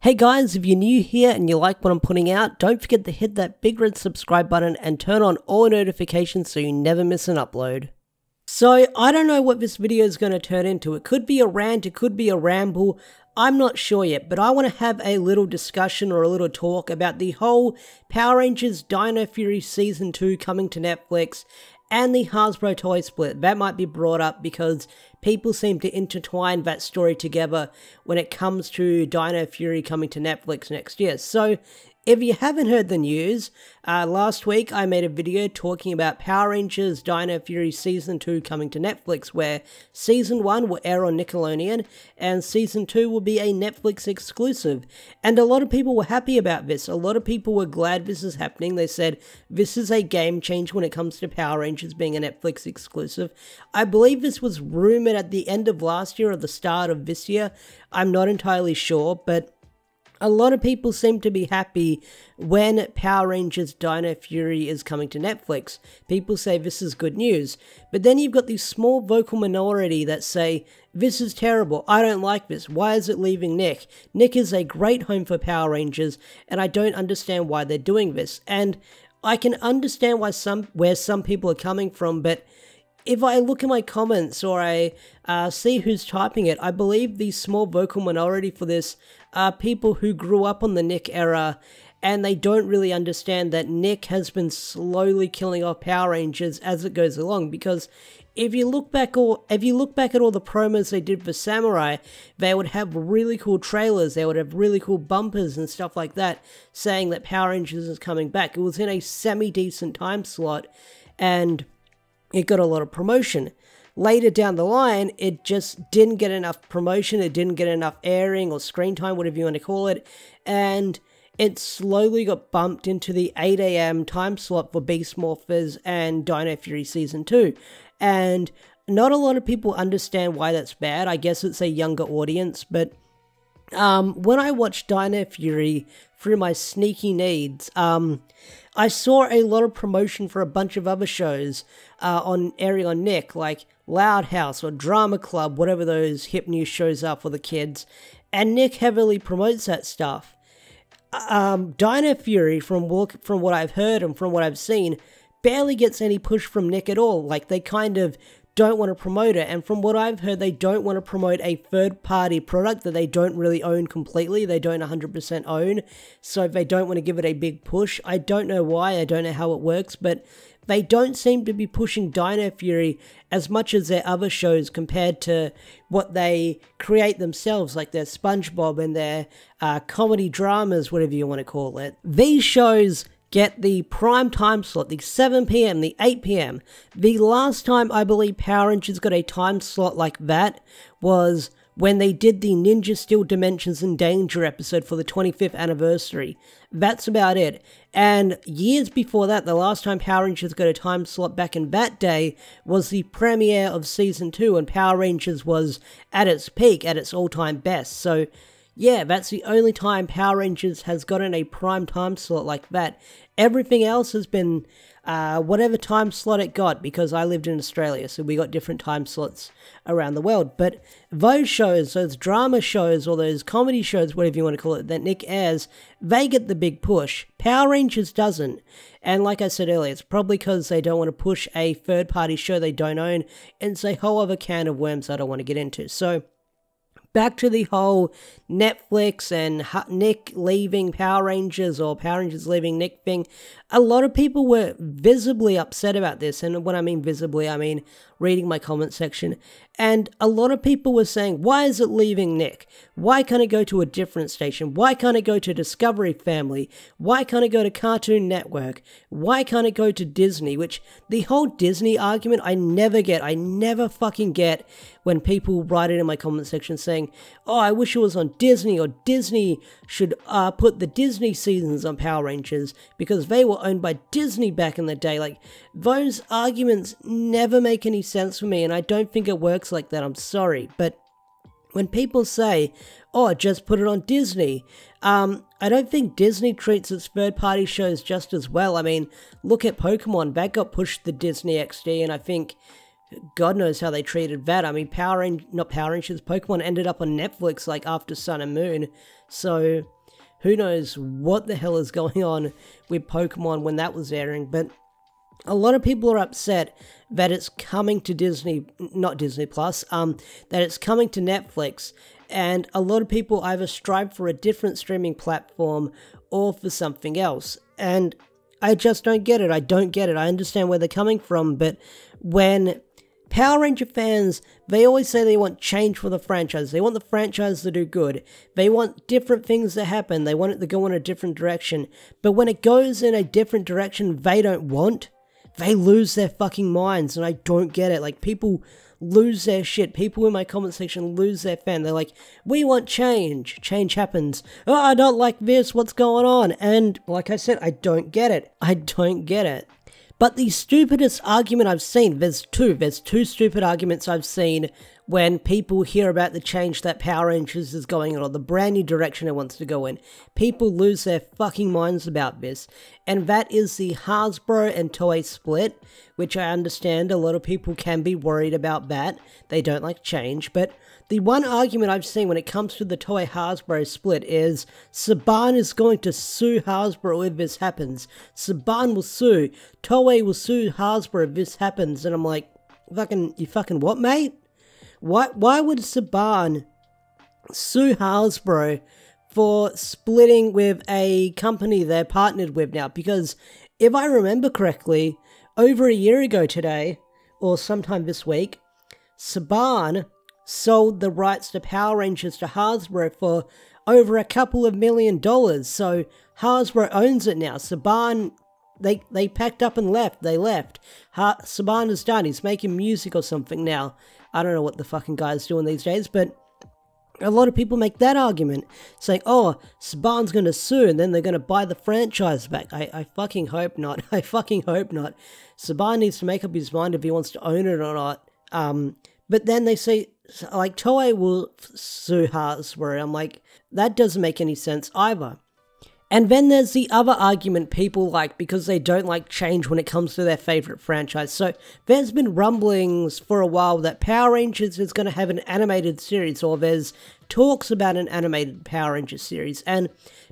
Hey guys, if you're new here and you like what I'm putting out, don't forget to hit that big red subscribe button and turn on all notifications so you never miss an upload. So, I don't know what this video is going to turn into. It could be a rant, it could be a ramble, I'm not sure yet, but I want to have a little discussion or a little talk about the whole Power Rangers Dino Fury Season 2 coming to Netflix and the Hasbro toy split. That might be brought up because people seem to intertwine that story together when it comes to Dino Fury coming to Netflix next year. So, if you haven't heard the news, last week I made a video talking about Power Rangers Dino Fury Season 2 coming to Netflix, where Season 1 will air on Nickelodeon, and Season 2 will be a Netflix exclusive. And a lot of people were happy about this. A lot of people were glad this is happening. They said, this is a game change when it comes to Power Rangers being a Netflix exclusive. I believe this was rumored at the end of last year or the start of this year. I'm not entirely sure, but a lot of people seem to be happy when Power Rangers Dino Fury is coming to Netflix. People say this is good news. But then you've got this small vocal minority that say, this is terrible, I don't like this, why is it leaving Nick? Nick is a great home for Power Rangers, and I don't understand why they're doing this. And I can understand where some people are coming from, but if I look at my comments or I see who's typing it, I believe the small vocal minority for this are people who grew up on the Nick era and they don't really understand that Nick has been slowly killing off Power Rangers as it goes along. Because if you look back at all the promos they did for Samurai, they would have really cool trailers, they would have really cool bumpers and stuff like that saying that Power Rangers is coming back. It was in a semi-decent time slot and it got a lot of promotion. Later down the line, it just didn't get enough promotion, it didn't get enough airing or screen time, whatever you want to call it, and it slowly got bumped into the 8 AM time slot for Beast Morphers and Dino Fury Season 2. And not a lot of people understand why that's bad. I guess it's a younger audience, but when I watched Dino Fury through my sneaky needs, I saw a lot of promotion for a bunch of other shows airing on Nick, like Loud House or Drama Club, whatever those hip new shows are for the kids, and Nick heavily promotes that stuff. Dino Fury, from what I've heard and from what I've seen, barely gets any push from Nick at all. Like, they kind of don't want to promote it, and from what I've heard, they don't want to promote a third-party product that they don't really own completely, they don't 100% own, so they don't want to give it a big push. I don't know why, I don't know how it works, but they don't seem to be pushing Dino Fury as much as their other shows compared to what they create themselves, like their SpongeBob and their comedy dramas, whatever you want to call it. These shows get the prime time slot, the 7 PM, the 8 PM. The last time I believe Power Rangers got a time slot like that was when they did the Ninja Steel Dimensions in Danger episode for the 25th anniversary. That's about it. And years before that, the last time Power Rangers got a time slot back in that day was the premiere of Season 2, and Power Rangers was at its peak, at its all-time best. So yeah, that's the only time Power Rangers has gotten a prime time slot like that. Everything else has been whatever time slot it got, because I lived in Australia, so we got different time slots around the world. But those shows, those drama shows, or those comedy shows, whatever you want to call it, that Nick airs, they get the big push. Power Rangers doesn't. And like I said earlier, it's probably because they don't want to push a third-party show they don't own, and it's a whole other can of worms I don't want to get into. So back to the whole Netflix and Nick leaving Power Rangers or Power Rangers leaving Nick thing. A lot of people were visibly upset about this, and when I mean visibly, I mean reading my comment section, and a lot of people were saying, why is it leaving Nick? Why can't it go to a different station? Why can't it go to Discovery Family? Why can't it go to Cartoon Network? Why can't it go to Disney? Which, the whole Disney argument, I never get. I never fucking get when people write it in my comment section saying, oh, I wish it was on Disney, or Disney should put the Disney seasons on Power Rangers because they were owned by Disney back in the day. Like, those arguments never make any sense for me, and I don't think it works like that, I'm sorry. But when people say, oh, just put it on Disney, I don't think Disney treats its third-party shows just as well. I mean, look at Pokemon, that got pushed to Disney XD, and I think God knows how they treated that. I mean, Pokemon ended up on Netflix like after Sun and Moon. So who knows what the hell is going on with Pokemon when that was airing, but a lot of people are upset that it's coming to Disney, not Disney Plus, that it's coming to Netflix, and a lot of people either strive for a different streaming platform or for something else, and I just don't get it. I don't get it. I understand where they're coming from, but when Power Ranger fans, they always say they want change for the franchise. They want the franchise to do good. They want different things to happen. They want it to go in a different direction. But when it goes in a different direction they don't want, they lose their fucking minds, and I don't get it. Like, people lose their shit. People in my comment section lose their fan. They're like, we want change. Change happens. Oh, I don't like this. What's going on? And like I said, I don't get it. I don't get it. But the stupidest argument I've seen, there's two stupid arguments I've seen when people hear about the change that Power Rangers is going in, or the brand new direction it wants to go in. People lose their fucking minds about this, and that is the Hasbro and Toei split, which I understand a lot of people can be worried about that. They don't like change, but the one argument I've seen when it comes to the Toei Hasbro split is Saban is going to sue Hasbro if this happens. Saban will sue. Toei will sue Hasbro if this happens. And I'm like, you fucking what, mate? Why would Saban sue Hasbro for splitting with a company they're partnered with now? Because if I remember correctly, over a year ago today, or sometime this week, Saban sold the rights to Power Rangers to Hasbro for over $2 million. So Hasbro owns it now. Saban, they packed up and left. They left. Saban is done. He's making music or something now. I don't know what the fucking guy's doing these days, but a lot of people make that argument, saying, oh, Saban's going to sue and then they're going to buy the franchise back. I fucking hope not. I fucking hope not. Saban needs to make up his mind if he wants to own it or not. But then they say, like, Toei will sue Hasbro. I'm like, that doesn't make any sense either. And then there's the other argument people like because they don't like change when it comes to their favorite franchise. So there's been rumblings for a while that Power Rangers is going to have an animated series, or there's talks about an animated Power Rangers series, and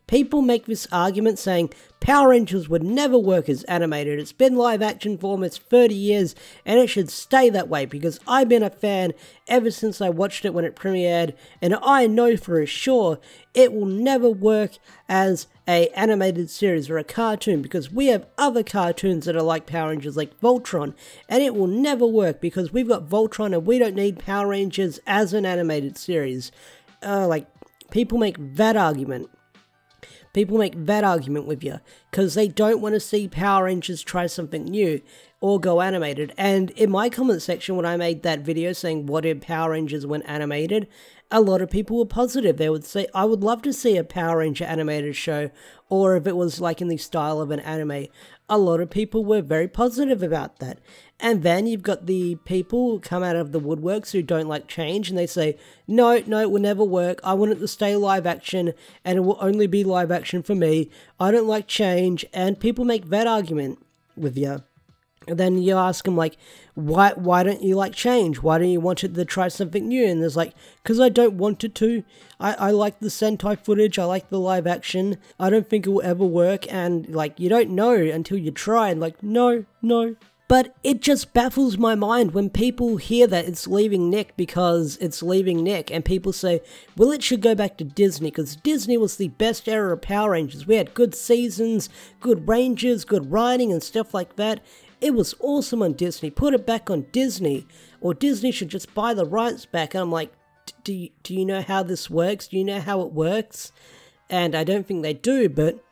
people make this argument saying Power Rangers would never work as animated. It's been live action for almost 30 years and it should stay that way, because I've been a fan ever since I watched it when it premiered, and I know for sure it will never work as a animated series or a cartoon, because we have other cartoons that are like Power Rangers, like Voltron, and it will never work because we've got Voltron and we don't need Power Rangers as an animated series. Like, people make that argument. People make that argument with you because they don't want to see Power Rangers try something new or go animated. And in my comment section when I made that video saying what if Power Rangers went animated, a lot of people were positive. They would say, I would love to see a Power Ranger animated show, or if it was like in the style of an anime. A lot of people were very positive about that. And then you've got the people who come out of the woodworks who don't like change, and they say, no, it will never work. I want it to stay live action, and it will only be live action for me. I don't like change. And people make that argument with you. And then you ask them, like, why don't you like change? Why don't you want it to try something new? And there's like, because I don't want it to. I like the Sentai footage. I like the live action. I don't think it will ever work. And, like, you don't know until you try. And, like, no. But it just baffles my mind when people hear that it's leaving Nick because it's leaving Nick, and people say, well, it should go back to Disney because Disney was the best era of Power Rangers. We had good seasons, good Rangers, good writing and stuff like that. It was awesome on Disney. Put it back on Disney, or Disney should just buy the rights back. And I'm like, do you know how this works? Do you know how it works? And I don't think they do, but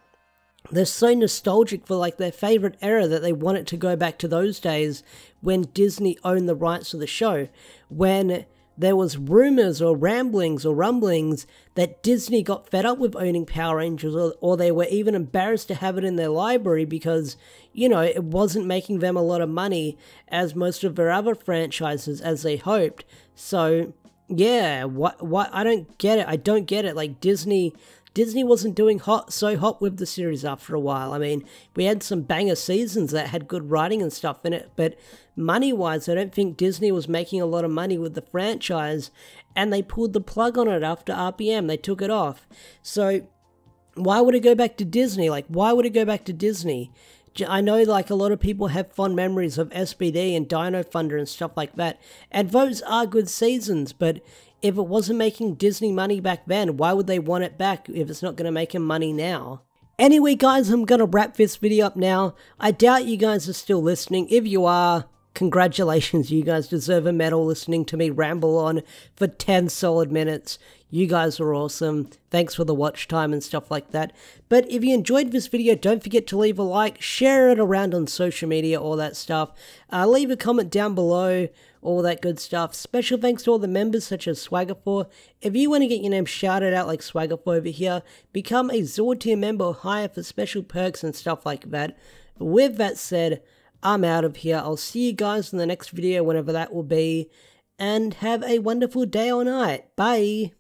they're so nostalgic for like their favorite era that they want it to go back to those days when Disney owned the rights to the show, when there was rumors or ramblings or rumblings that Disney got fed up with owning Power Rangers, or they were even embarrassed to have it in their library because, you know, it wasn't making them a lot of money as most of their other franchises as they hoped. So yeah, what I don't get it. I don't get it. Like, Disney wasn't doing so hot with the series after a while. I mean, we had some banger seasons that had good writing and stuff in it, but money-wise, I don't think Disney was making a lot of money with the franchise, and they pulled the plug on it after RPM. They took it off. So Why would it go back to Disney? Like, why would it go back to Disney? I know, like, a lot of people have fond memories of SBD and Dino Thunder and stuff like that, and those are good seasons, but if it wasn't making Disney money back then, why would they want it back if it's not going to make them money now? Anyway, guys, I'm going to wrap this video up now. I doubt you guys are still listening. If you are, congratulations, you guys deserve a medal listening to me ramble on for 10 solid minutes. You guys are awesome. Thanks for the watch time and stuff like that. But if you enjoyed this video, don't forget to leave a like, share it around on social media, all that stuff. Leave a comment down below, all that good stuff. Special thanks to all the members such as Swagger4. If you want to get your name shouted out like Swagger4 over here, become a Zord tier member or higher for special perks and stuff like that. With that said, I'm out of here. I'll see you guys in the next video, whenever that will be. And have a wonderful day or night. Bye.